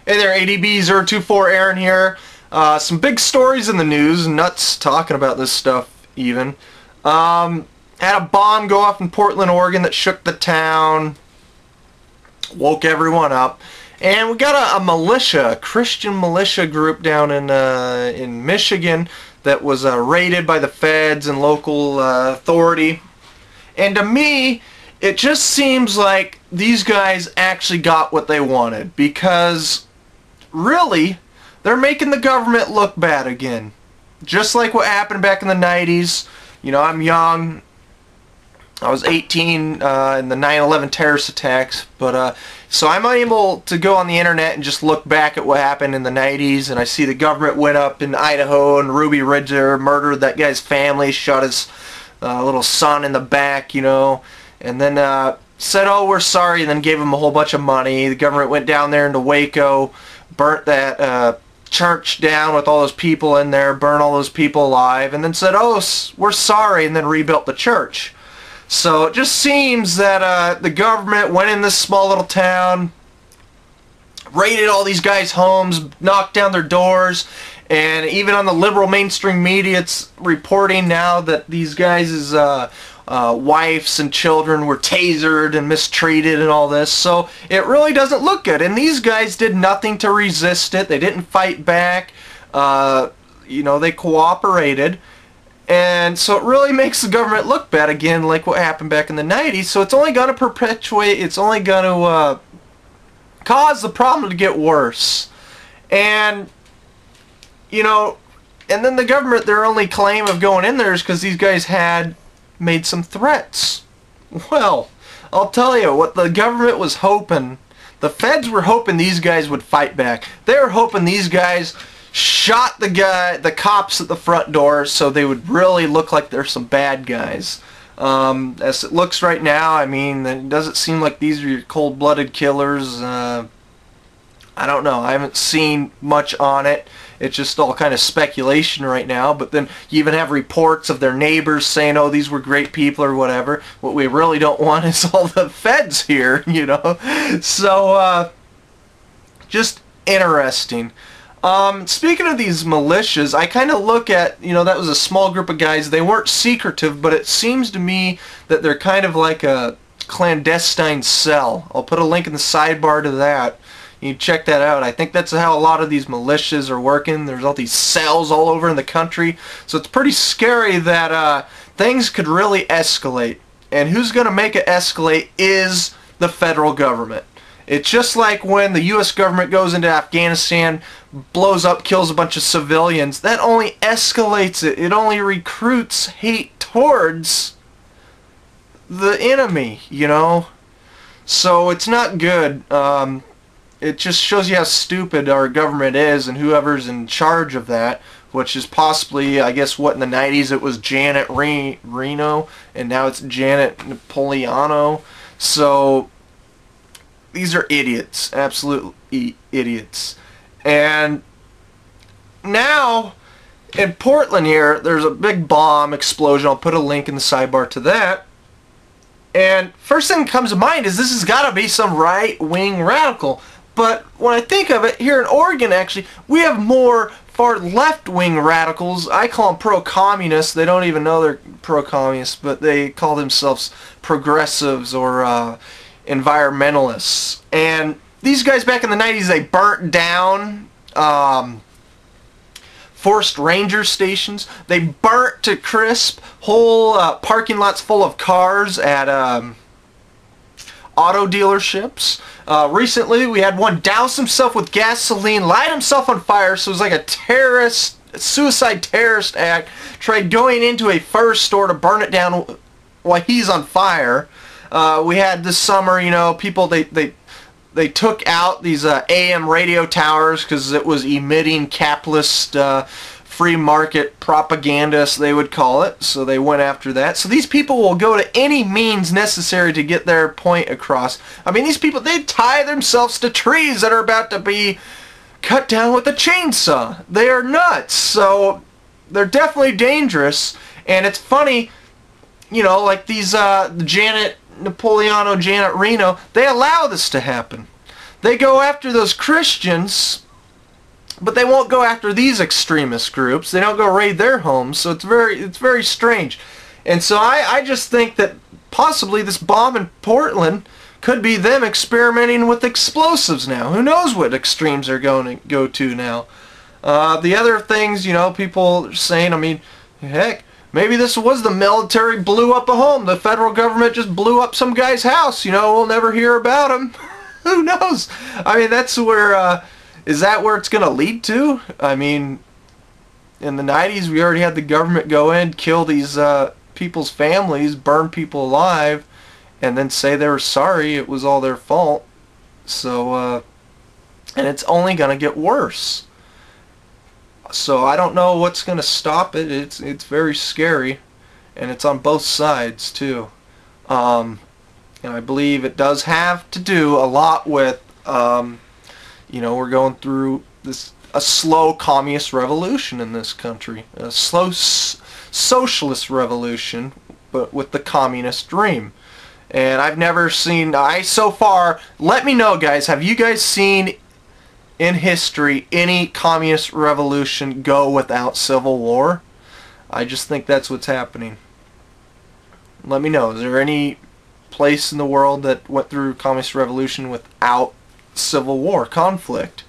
Hey there, ADB024 Aaron here. Some big stories in the news, nuts talking about this stuff even. Had a bomb go off in Portland, Oregon that shook the town, woke everyone up. And we got a militia, a Christian militia group down in Michigan that was raided by the feds and local authority. And to me, it just seems like these guys actually got what they wanted, because really, they're making the government look bad again. Just like what happened back in the 90s. You know, I'm young. I was 18 in the 9/11 terrorist attacks, but so I'm able to go on the internet and just look back at what happened in the 90s, and I see the government went up in Idaho and Ruby Ridge murdered that guy's family, shot his little son in the back, you know, and then said, oh, we're sorry, and then gave him a whole bunch of money. The government went down there into Waco, burnt that church down with all those people in there, burned all those people alive, and then said, oh, we're sorry, and then rebuilt the church. So it just seems that the government went in this small little town, raided all these guys' homes, knocked down their doors, and even on the liberal mainstream media it's reporting now that these guys' wives and children were tasered and mistreated and all this. So it really doesn't look good, and these guys did nothing to resist it. They didn't fight back. You know, they cooperated. And so it really makes the government look bad again, like what happened back in the 90s. So it's only going to perpetuate, it's only going to cause the problem to get worse. And, you know, and then the government, their only claim of going in there is because these guys had made some threats. Well, I'll tell you what the government was hoping. The feds were hoping these guys would fight back. They were hoping these guys shot the cops at the front door, so they would really look like they're some bad guys. As it looks right now, I mean, it doesn't seem like these are your cold-blooded killers. I don't know. I haven't seen much on it. It's just all kind of speculation right now. But then you even have reports of their neighbors saying, oh, these were great people or whatever. What we really don't want is all the feds here, you know. So, just interesting. Speaking of these militias, I kind of look at, you know, that was a small group of guys. They weren't secretive, but it seems to me that they're kind of like a clandestine cell. I'll put a link in the sidebar to that. You can check that out. I think that's how a lot of these militias are working. There's all these cells all over in the country. So it's pretty scary that things could really escalate. And who's going to make it escalate is the federal government. It's just like when the U.S. government goes into Afghanistan, blows up, kills a bunch of civilians. That only escalates it. It only recruits hate towards the enemy, you know. So it's not good. It just shows you how stupid our government is and whoever's in charge of that, which is possibly, I guess, what in the 90s it was Janet Reno, and now it's Janet Napolitano. So these are idiots, absolute idiots. And now in Portland here, there's a big bomb explosion. I'll put a link in the sidebar to that. And first thing that comes to mind is this has got to be some right-wing radical. But when I think of it, here in Oregon, actually, we have more far left-wing radicals. I call them pro-communists. They don't even know they're pro-communists, but they call themselves progressives or environmentalists. And these guys back in the 90s, they burnt down forced ranger stations. They burnt to crisp whole parking lots full of cars at auto dealerships. Recently, we had one douse himself with gasoline, light himself on fire, so it was like a terrorist, suicide terrorist act, tried going into a fur store to burn it down while he's on fire. We had this summer, you know, people, they took out these AM radio towers because it was emitting capitalist free market propaganda, as they would call it. So they went after that. So these people will go to any means necessary to get their point across. I mean, these people, they tie themselves to trees that are about to be cut down with a chainsaw. They are nuts. So they're definitely dangerous. And it's funny, you know, like these Janet Napolitano, Janet Reno, they allow this to happen. they go after those Christians, but they won't go after these extremist groups. They don't go raid their homes, so it's very strange. And so I just think that possibly this bomb in Portland could be them experimenting with explosives now. Who knows what extremes they're going to go to now. The other things, you know, people are saying, I mean, heck, maybe this was the military blew up a home. The federal government just blew up some guy's house. You know, we'll never hear about him. Who knows? I mean, that's where... is that where it's going to lead to? I mean, in the 90s, we already had the government go in, kill these people's families, burn people alive, and then say they were sorry, it was all their fault. So, and it's only going to get worse. So I don't know what's going to stop it. It's very scary, and it's on both sides too. And I believe it does have to do a lot with, you know, we're going through a slow communist revolution in this country, a slow socialist revolution, but with the communist dream. And I've never seen, so far, let me know, guys, have you guys seen in history any communist revolution go without civil war? I just think that's what's happening. Let me know, is there any place in the world that went through communist revolution without civil war conflict?